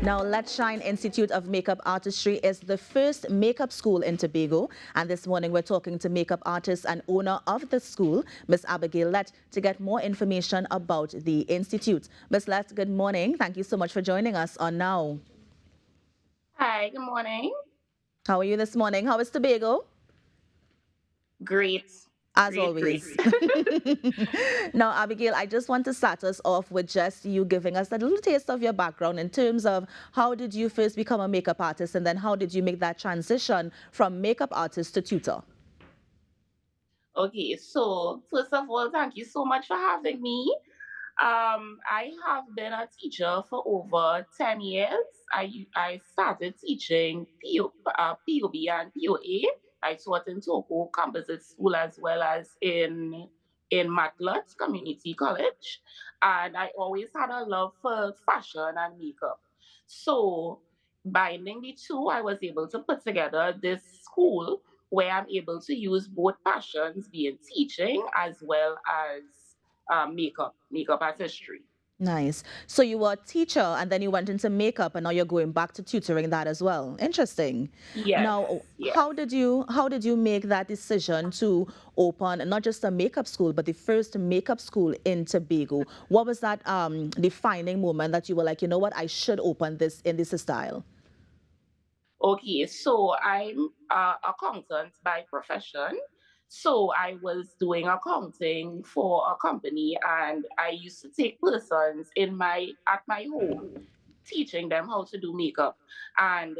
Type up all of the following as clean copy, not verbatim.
Now, Let's Shine Institute of Makeup Artistry is the first makeup school in Tobago. And this morning, we're talking to makeup artist and owner of the school, Miss Abigail Lett, to get more information about the institute. Miss Lett, good morning. Thank you so much for joining us on Now. Hi, good morning. How are you this morning? How is Tobago? Great, As great, great. always. Now, Abigail, I just want to start us off with just you giving us a little taste of your background in terms of how did you first become a makeup artist and then how did you make that transition from makeup artist to tutor? Okay, so first of all, thank you so much for having me. I have been a teacher for over 10 years. I started teaching POB and POA. I taught in Togo Composite School as well as in Matlock Community College. And I always had a love for fashion and makeup. So, binding the two, I was able to put together this school where I'm able to use both passions, being teaching as well as makeup artistry. Nice. So you were a teacher and then you went into makeup and now you're going back to tutoring that as well. Interesting. Yes, Now, yes. how did you make that decision to open not just a makeup school but the first makeup school in Tobago? What was that defining moment that you were like, you know what, I should open this in this style? Okay, so I'm accountant by profession. So I was doing accounting for a company, and I used to take persons in my at my home, teaching them how to do makeup. And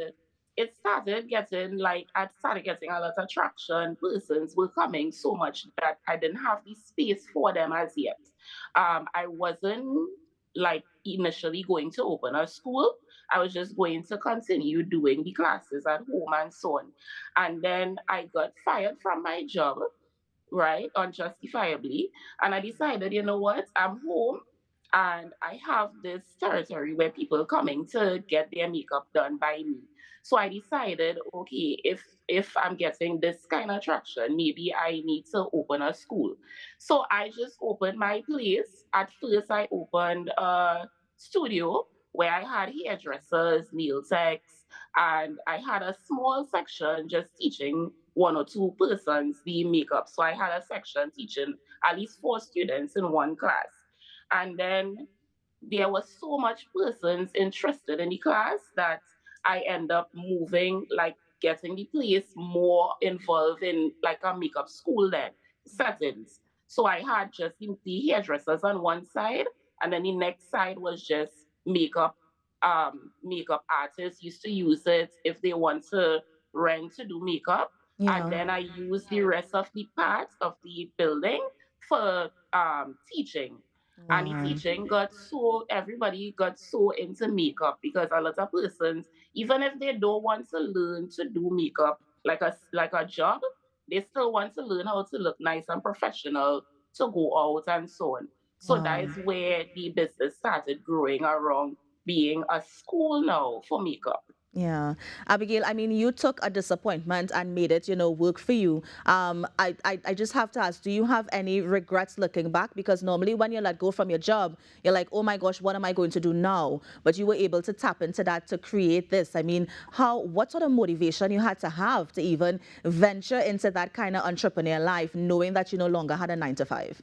I started getting a lot of traction. Persons were coming so much that I didn't have the space for them as yet. I wasn't like initially going to open a school. I was just going to continue doing the classes at home and so on. And then I got fired from my job, right, unjustifiably. And I decided, you know what, I'm home and I have this territory where people coming to get their makeup done by me. So I decided, okay, if I'm getting this kind of traction, maybe I need to open a school. So I just opened my place. At first, I opened a studio where I had hairdressers, nail techs, and I had a small section just teaching one or two persons the makeup. So I had a section teaching at least four students in one class. And then there was so much persons interested in the class that I end up moving, like getting the place more involved in like a makeup school then settings. So I had just the hairdressers on one side, and then the next side was just makeup. Makeup artists used to use it if they want to rent to do makeup, and Yeah. then I use the rest of the parts of the building for teaching. And the Wow. teaching got so everybody got so into makeup because a lot of persons, even if they don't want to learn to do makeup like a job, they still want to learn how to look nice and professional to go out and so on. So that Wow. is where the business started growing around being a school now for makeup. Yeah. Abigail, I mean, you took a disappointment and made it, work for you. I just have to ask, do you have any regrets looking back? Because normally when you let go from your job, you're like, oh my gosh, what am I going to do now? But you were able to tap into that to create this. I mean, what sort of motivation you had to have to even venture into that kind of entrepreneur life, knowing that you no longer had a 9 to 5?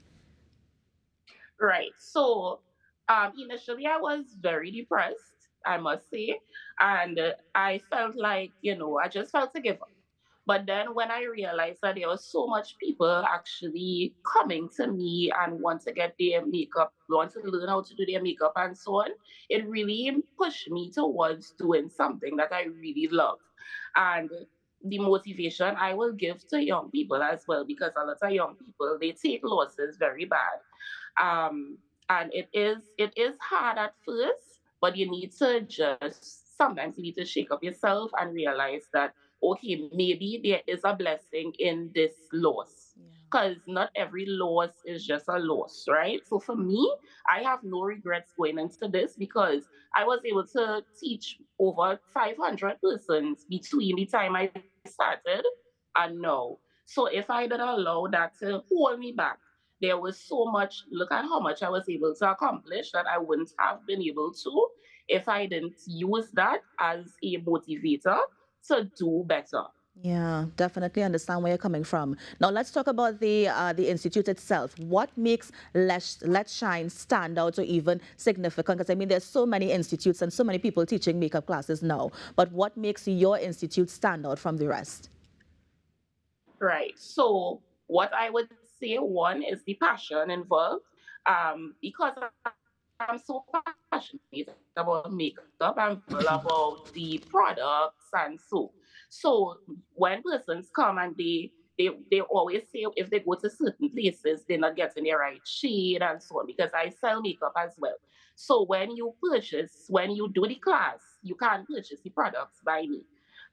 Right. So initially, I was very depressed, I must say. And I felt like, I just felt to give up. But then when I realized that there was so much people actually coming to me and want to get their makeup, want to learn how to do their makeup and so on, it really pushed me towards doing something that I really love. And the motivation I will give to young people as well, because a lot of young people, they take losses very bad. um, and it is hard at first, but you need to just sometimes you need to shake up yourself and realize that okay, maybe there is a blessing in this loss, because not every loss is just a loss, right? So for me, I have no regrets going into this because I was able to teach over 500 persons between the time I started and now. So if I did allow that to hold me back, there was so much. Look at how much I was able to accomplish that I wouldn't have been able to if I didn't use that as a motivator to do better. Yeah, definitely understand where you're coming from. Now let's talk about the institute itself. What makes Let's Shine stand out or even significant? Because I mean, there's so many institutes and so many people teaching makeup classes now. But what makes your institute stand out from the rest? Right. So what I would say, one is the passion involved. Because I'm so passionate about makeup, I'm all about the products and so. So when persons come and they always say if they go to certain places, they're not getting the right shade and so on, because I sell makeup as well. So when you do the class, you can purchase the products by me.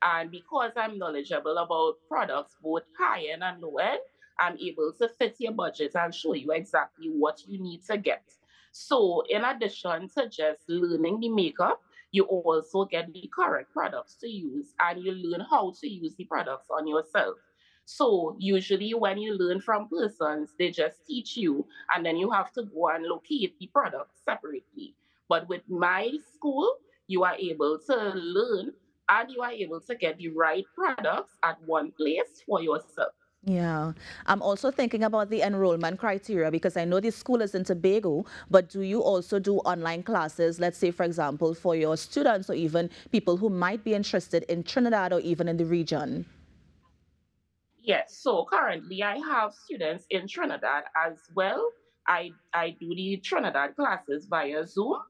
And because I'm knowledgeable about products, both high end and low end, I'm able to fit your budget and show you exactly what you need to get. So, in addition to just learning the makeup, you also get the correct products to use and you learn how to use the products on yourself. So, usually, when you learn from persons, they just teach you and then you have to go and locate the products separately. But with my school, you are able to learn and you are able to get the right products at one place for yourself. Yeah, I'm also thinking about the enrollment criteria because I know the school is in Tobago, but do you also do online classes, let's say, for example, for your students or even people who might be interested in Trinidad or even in the region? Yes, so currently I have students in Trinidad as well. I do the Trinidad classes via Zoom.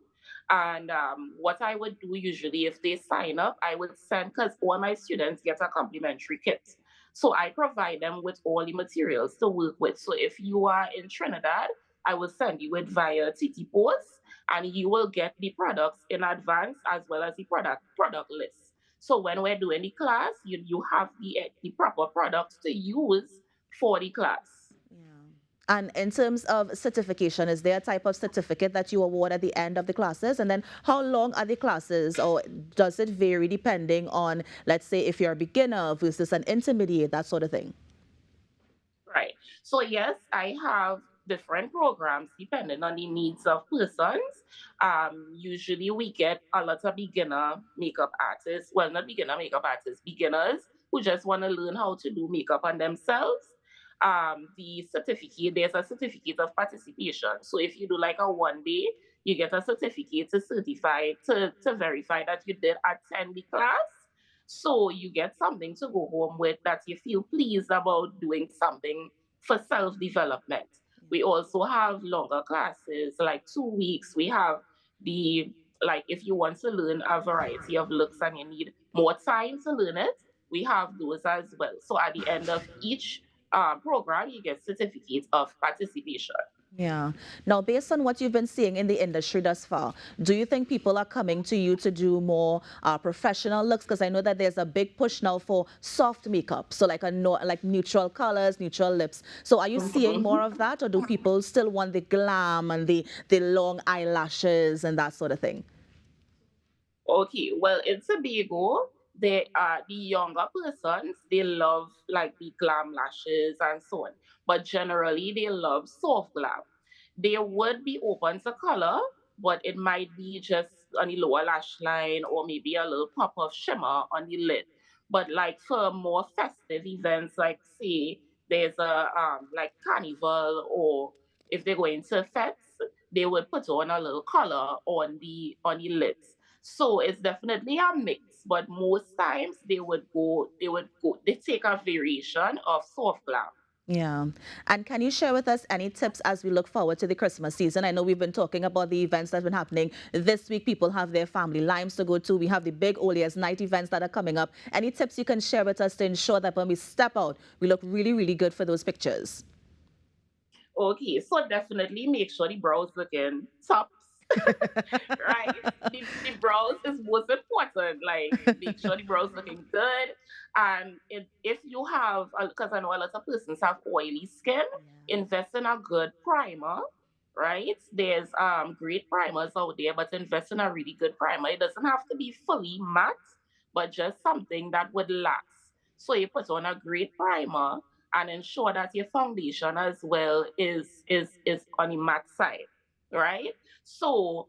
And what I would do usually if they sign up, I would send, because all my students get a complimentary kit. So I provide them with all the materials to work with. So if you are in Trinidad, I will send you it via TT Post and you will get the products in advance as well as the product list. So when we're doing the class, you have the proper products to use for the class. Yeah. And in terms of certification, is there a type of certificate that you award at the end of the classes? And then how long are the classes, or does it vary depending on, let's say, if you're a beginner versus an intermediate, that sort of thing? Right. So yes, I have different programs depending on the needs of persons. Usually we get a lot of beginner makeup artists. Well, not beginner makeup artists, beginners who just want to learn how to do makeup on themselves. There's a certificate of participation. So if you do like a 1 day, you get a certificate to certify to verify that you did attend the class. So you get something to go home with that you feel pleased about doing something for self development. We also have longer classes, like 2 weeks. We have the, like, if you want to learn a variety of looks and you need more time to learn it, we have those as well. So at the end of each program, you get certificates of participation. Yeah. Now, based on what you've been seeing in the industry thus far, do you think people are coming to you to do more professional looks? Because I know that there's a big push now for soft makeup, so like a no, like neutral colors, neutral lips. So, are you seeing more of that, or do people still want the glam and the long eyelashes and that sort of thing? Okay, well, in Tobago, the younger persons, they love like the glam lashes and so on. But generally they love soft glam. They would be open to color, but it might be just on the lower lash line or maybe a little pop of shimmer on the lid. But like for more festive events, like say there's a like carnival, or if they're going to fets, they would put on a little color on the lids. So it's definitely a mix, but most times they take a variation of soft glam. Yeah. And can you share with us any tips as we look forward to the Christmas season? I know we've been talking about the events that have been happening this week. People have their family limes to go to. We have the big Olias night events that are coming up. Any tips you can share with us to ensure that when we step out, we look really, really good for those pictures? Okay, so definitely make sure the brows looking tops, right? The brows is most important. Like make sure the brows looking good. And if you have, because I know a lot of persons have oily skin, Yeah. invest in a good primer, right? There's great primers out there, but invest in a really good primer. It doesn't have to be fully matte, but just something that would last. So you put on a great primer and ensure that your foundation as well is on the matte side, right? So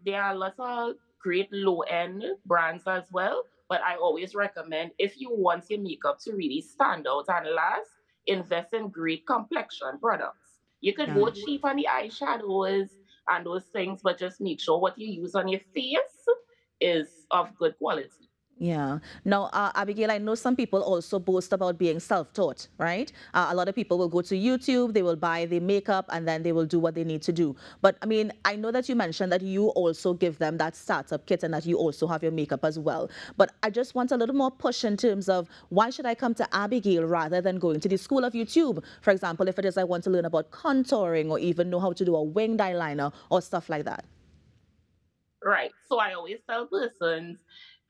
there are lots of great low end brands as well. But I always recommend, if you want your makeup to really stand out and last, invest in great complexion products. You could Yeah. go cheap on the eyeshadows and those things, but just make sure what you use on your face is of good quality. Yeah. Now, Abigail, I know some people also boast about being self-taught, right? A lot of people will go to YouTube, they will buy the makeup, and then they will do what they need to do. But I mean, I know that you mentioned that you also give them that startup kit and that you also have your makeup as well. But I just want a little more push in terms of why should I come to Abigail rather than going to the school of YouTube? For example, if it is I want to learn about contouring or even know how to do a winged eyeliner or stuff like that. Right. So I always tell persons,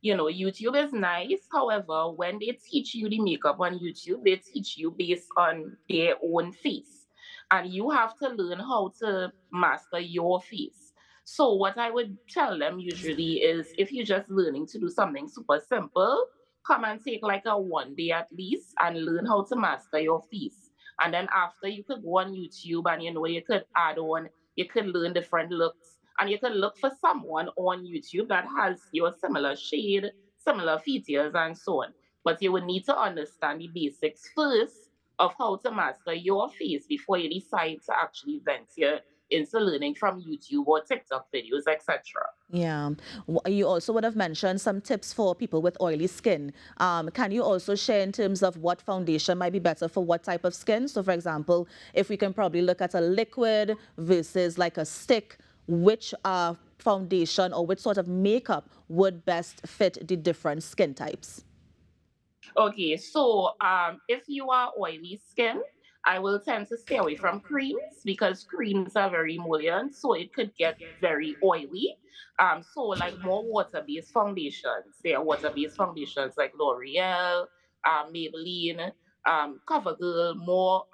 YouTube is nice. However, when they teach you the makeup on YouTube, they teach you based on their own face. And you have to learn how to master your face. So what I would tell them usually is, if you're just learning to do something super simple, come and take like a 1 day at least and learn how to master your face. And then after, you could go on YouTube and you could add on, you could learn different looks, and you can look for someone on YouTube that has your similar shade, similar features, and so on. But you would need to understand the basics first of how to master your face before you decide to actually venture into learning from YouTube or TikTok videos, etc. Yeah. You also would have mentioned some tips for people with oily skin. Can you also share in terms of what foundation might be better for what type of skin? So, for example, if we can probably look at a liquid versus like a stick, which foundation or which sort of makeup would best fit the different skin types? Okay, so if you are oily skin, I will tend to stay away from creams because creams are very emollient, so it could get very oily. So like more water-based foundations. There are water-based foundations like L'Oreal, Maybelline, CoverGirl, more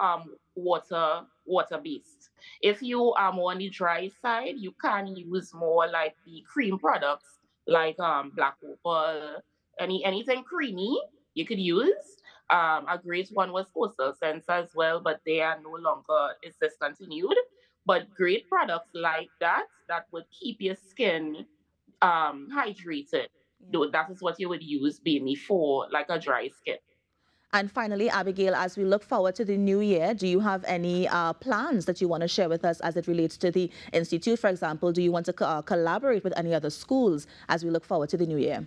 water-based. If you are more on the dry side, you can use more like the cream products like Black Opal, anything creamy you could use. A great one was Coastal Sense as well, but they are no longer, it's discontinued. But great products like that would keep your skin hydrated. Yeah. Though that is what you would use mainly for like a dry skin. And finally, Abigail, as we look forward to the new year, do you have any plans that you want to share with us as it relates to the Institute? For example, do you want to collaborate with any other schools as we look forward to the new year?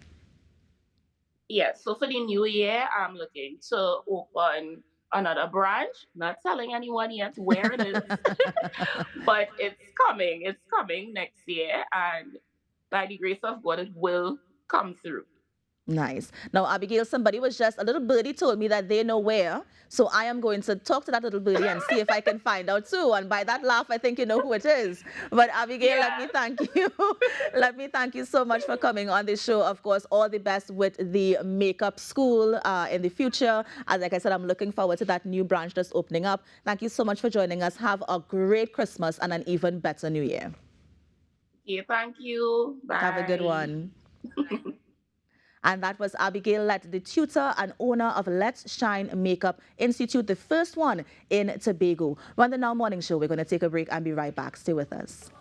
Yes, so for the new year, I'm looking to open another branch. Not telling anyone yet where it is, but it's coming. It's coming next year, and by the grace of God, it will come through. Nice. Now, Abigail, somebody was just, a little birdie told me that they know where. So I am going to talk to that little birdie and see if I can find out too. And by that laugh, I think you know who it is. But Abigail, let me Yes. thank you. Let me thank you so much for coming on the show. Of course, all the best with the makeup school in the future. And like I said, I'm looking forward to that new branch that's opening up. Thank you so much for joining us. Have a great Christmas and an even better new year. Okay, thank you. Have a good Bye. one. And that was Abigail Lett, the tutor and owner of Let's Shine Makeup Institute, the first one in Tobago. On the Now Morning Show, we're going to take a break and be right back. Stay with us.